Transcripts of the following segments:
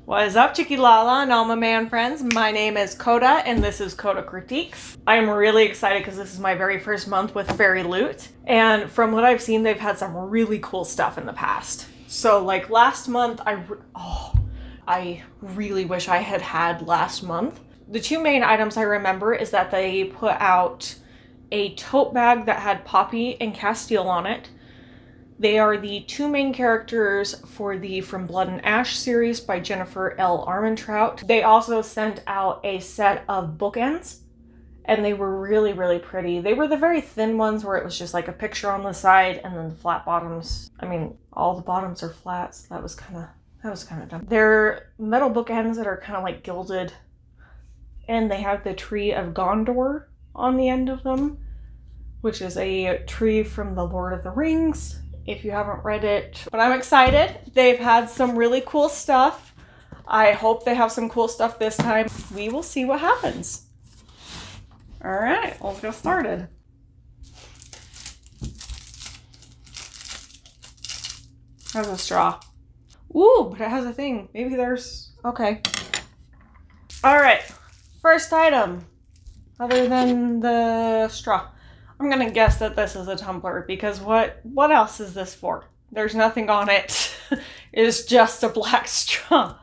What is up, Chicky Lala and all my man friends? My name is Coda, and this is Coda Critiques. I am really excited because this is my very first month with Fairyloot, and from what I've seen, they've had some really cool stuff in the past. So, like last month, I really wish I had had last month. The two main items I remember is that they put out a tote bag that had Poppy and Castile on it. They are the two main characters for the From Blood and Ash series by Jennifer L. Armentrout. They also sent out a set of bookends, and they were really, really pretty. They were the very thin ones where it was just like a picture on the side and then the flat bottoms. I mean, all the bottoms are flats. So that was kind of dumb. They're metal bookends that are kind of like gilded, and they have the Tree of Gondor on the end of them, which is a tree from the Lord of the Rings, if you haven't read it. But I'm excited. They've had some really cool stuff. I hope they have some cool stuff this time. We will see what happens. All right, let's get started. There's a straw. Ooh, but it has a thing. Maybe there's... Okay. All right, first item, other than the straw. I'm gonna guess that this is a tumbler because what else is this for? There's nothing on it. It's just a black straw.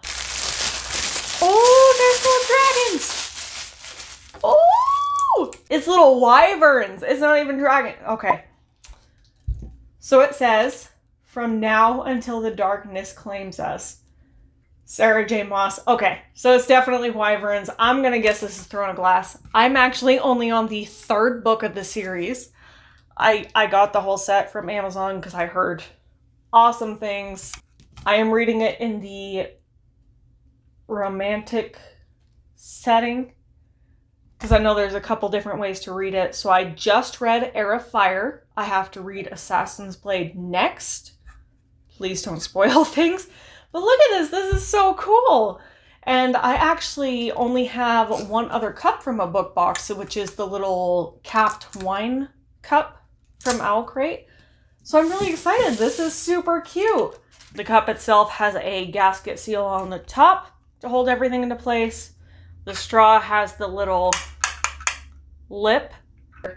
Oh, there's little dragons. Oh, it's little wyverns. It's not even dragon. Okay. So it says, "From now until the darkness claims us." Sarah J. Maas. Okay, so it's definitely wyverns. I'm gonna guess this is Throne of Glass. I'm actually only on the third book of the series. I got the whole set from Amazon because I heard awesome things. I am reading it in the romantic setting because I know there's a couple different ways to read it. So I just read Heir of Fire. I have to read Assassin's Blade next. Please don't spoil things. But look at this. This is so cool. And I actually only have one other cup from a book box, which is the little capped wine cup from Owl Crate. So I'm really excited. This is super cute. The cup itself has a gasket seal on the top to hold everything into place. The straw has the little lip.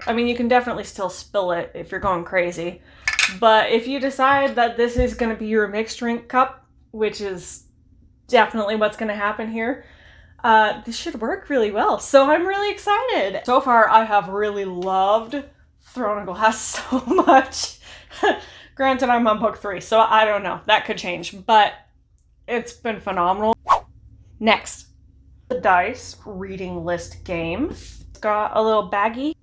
I mean, you can definitely still spill it if you're going crazy. But if you decide that this is going to be your mixed drink cup, which is definitely what's going to happen here, this should work really well. So I'm really excited. So far, I have really loved Throne of Glass so much. Granted, I'm on book 3, so I don't know. That could change, but it's been phenomenal. Next, the dice reading list game. It's got a little baggie.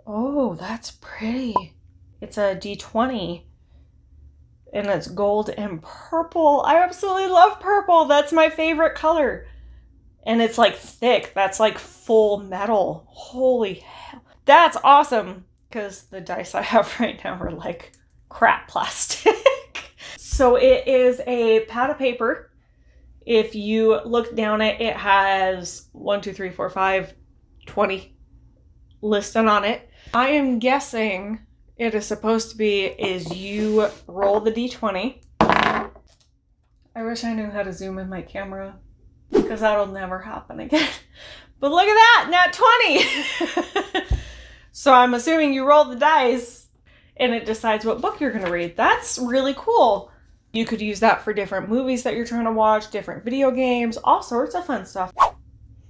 Oh, that's pretty. It's a D20. And it's gold and purple. I absolutely love purple. That's my favorite color. And it's like thick. That's like full metal. Holy hell. That's awesome. Because the dice I have right now are like crap plastic. So it is a pad of paper. If you look down it, it has 1, 2, 3, 4, 5, 20 listed on it. I am guessing it is supposed to be is you roll the D20. I wish I knew how to zoom in my camera because that'll never happen again. But look at that, nat 20. So I'm assuming you roll the dice and it decides what book you're going to read. That's really cool. You could use that for different movies that you're trying to watch, different video games, all sorts of fun stuff.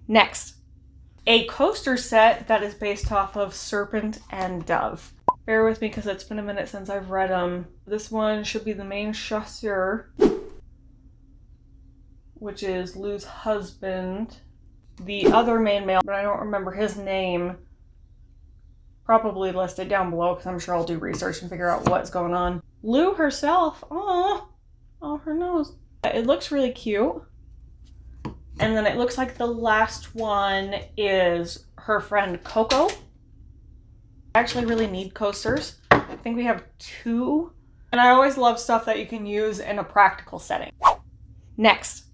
Next, a coaster set that is based off of Serpent and Dove. Bear with me because it's been a minute since I've read them. This one should be the main chasseur, which is Lou's husband. The other main male, but I don't remember his name, probably listed down below because I'm sure I'll do research and figure out what's going on. Lou herself, oh, her nose. It looks really cute. And then it looks like the last one is her friend Coco. I actually really need coasters. I think we have 2. And I always love stuff that you can use in a practical setting. Next,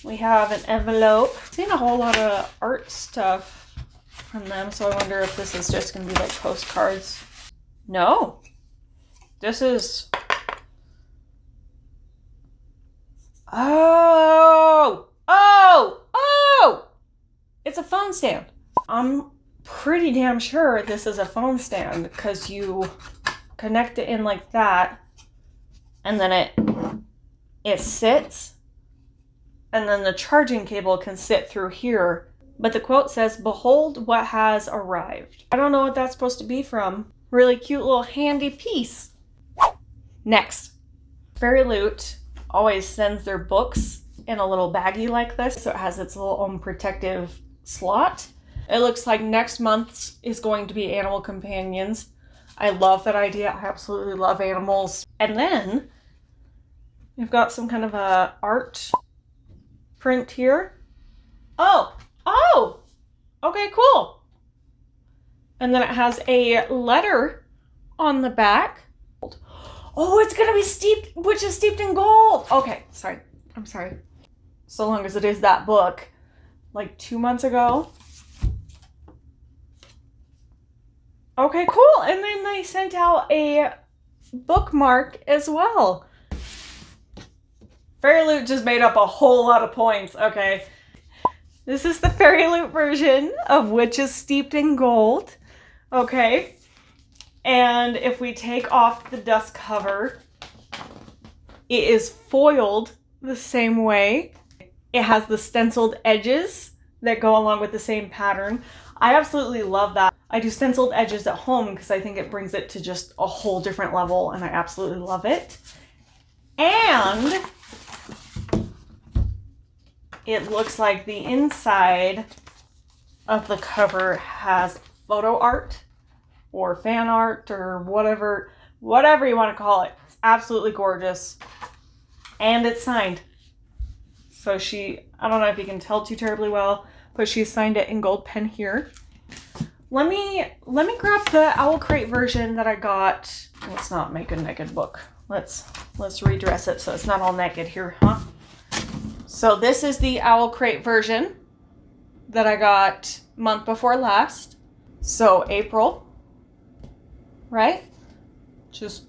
we have an envelope. I've seen a whole lot of art stuff from them, so I wonder if this is just going to be like postcards. No. This is Oh! Oh! Oh! It's a phone stand. I'm pretty damn sure this is a phone stand because you connect it in like that and then it sits, and then the charging cable can sit through here. But the quote says, "Behold what has arrived." I don't know what that's supposed to be from. Really cute little handy piece. Next, Fairyloot always sends their books in a little baggie like this, so it has its little own protective slot. It looks like next month's is going to be animal companions. I love that idea. I absolutely love animals. And then we've got some kind of a art print here. Oh, okay, cool. And then it has a letter on the back. Oh, it's gonna be steeped, which is steeped in gold. Okay, sorry. I'm sorry. So long as it is that book, like 2 months ago. Okay, cool. And then they sent out a bookmark as well. Fairyloot just made up a whole lot of points. Okay. This is the Fairyloot version of which is steeped in gold. Okay. And if we take off the dust cover, it is foiled the same way. It has the stenciled edges that go along with the same pattern. I absolutely love that. I do stenciled edges at home because I think it brings it to just a whole different level, and I absolutely love it. And it looks like the inside of the cover has photo art or fan art or whatever you want to call it. It's absolutely gorgeous. And it's signed. So I don't know if you can tell too terribly well, but she signed it in gold pen here. Let me grab the Owl Crate version that I got. Let's not make a naked book. Let's redress it so it's not all naked here, huh? So this is the Owl Crate version that I got month before last. So April, right? Just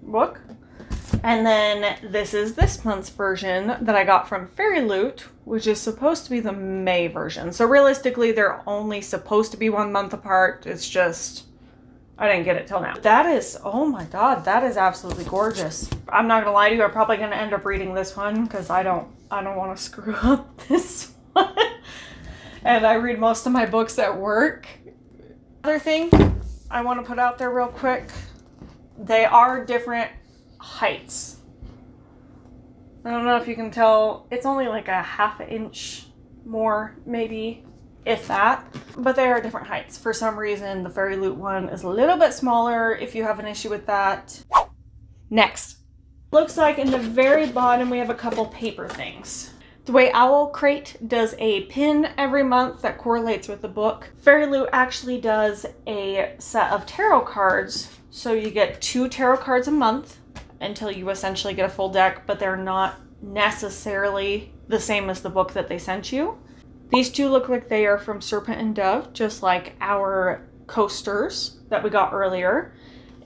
book. And then this is this month's version that I got from Fairyloot, which is supposed to be the May version. So realistically, they're only supposed to be 1 month apart. It's just, I didn't get it till now. That is, oh my God, that is absolutely gorgeous. I'm not gonna lie to you, I'm probably gonna end up reading this one because I don't want to screw up this one. And I read most of my books at work. Other thing I want to put out there real quick, they are different heights. I don't know if you can tell, it's only like a ½ inch more, maybe, if that, but they are different heights. For some reason, the Fairyloot one is a little bit smaller if you have an issue with that. Next, looks like in the very bottom we have a couple paper things. The way Owl Crate does a pin every month that correlates with the book, Fairyloot actually does a set of tarot cards. So you get 2 tarot cards a month until you essentially get a full deck, but they're not necessarily the same as the book that they sent you. These 2 look like they are from Serpent and Dove, just like our coasters that we got earlier.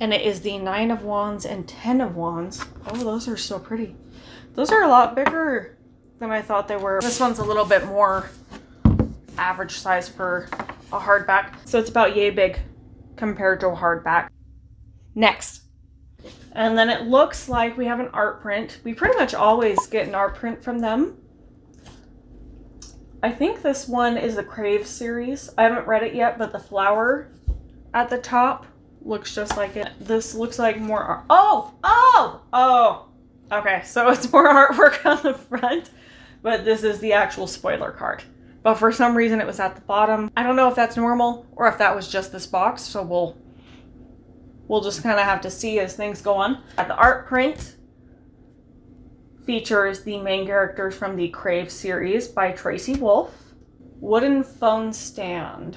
And it is the 9 of Wands and 10 of Wands. Oh, those are so pretty. Those are a lot bigger than I thought they were. This one's a little bit more average size for a hardback. So it's about yay big compared to a hardback. Next. And then it looks like we have an art print. We pretty much always get an art print from them. I think this one is the Crave series. I haven't read it yet, but the flower at the top looks just like it. This looks like more art. Oh! Okay, so it's more artwork on the front, but this is the actual spoiler card. But for some reason it was at the bottom. I don't know if that's normal or if that was just this box, so we'll just kind of have to see as things go on. The art print features the main characters from the Crave series by Tracy Wolff. Wooden phone stand.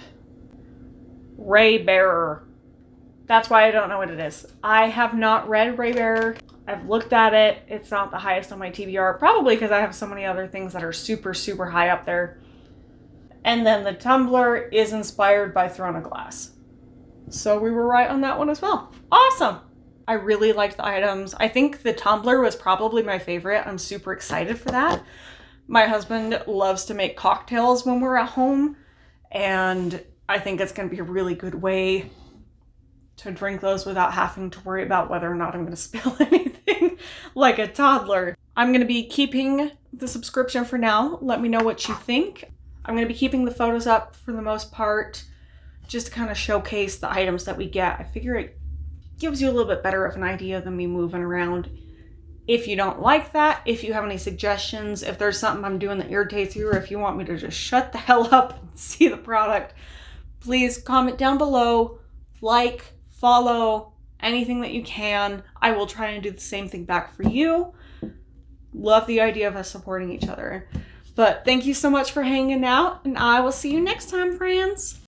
Ray Bearer. That's why I don't know what it is. I have not read Ray Bearer. I've looked at it. It's not the highest on my TBR, probably because I have so many other things that are super, super high up there. And then the tumbler is inspired by Throne of Glass. So we were right on that one as well. Awesome. I really liked the items. I think the tumbler was probably my favorite. I'm super excited for that. My husband loves to make cocktails when we're at home, and I think it's going to be a really good way to drink those without having to worry about whether or not I'm going to spill anything like a toddler. I'm going to be keeping the subscription for now. Let me know what you think. I'm going to be keeping the photos up for the most part, just to kind of showcase the items that we get. I figure it gives you a little bit better of an idea than me moving around. If you don't like that, if you have any suggestions, if there's something I'm doing that irritates you, or if you want me to just shut the hell up and see the product, please comment down below, like, follow, anything that you can. I will try and do the same thing back for you. Love the idea of us supporting each other. But thank you so much for hanging out, and I will see you next time, friends.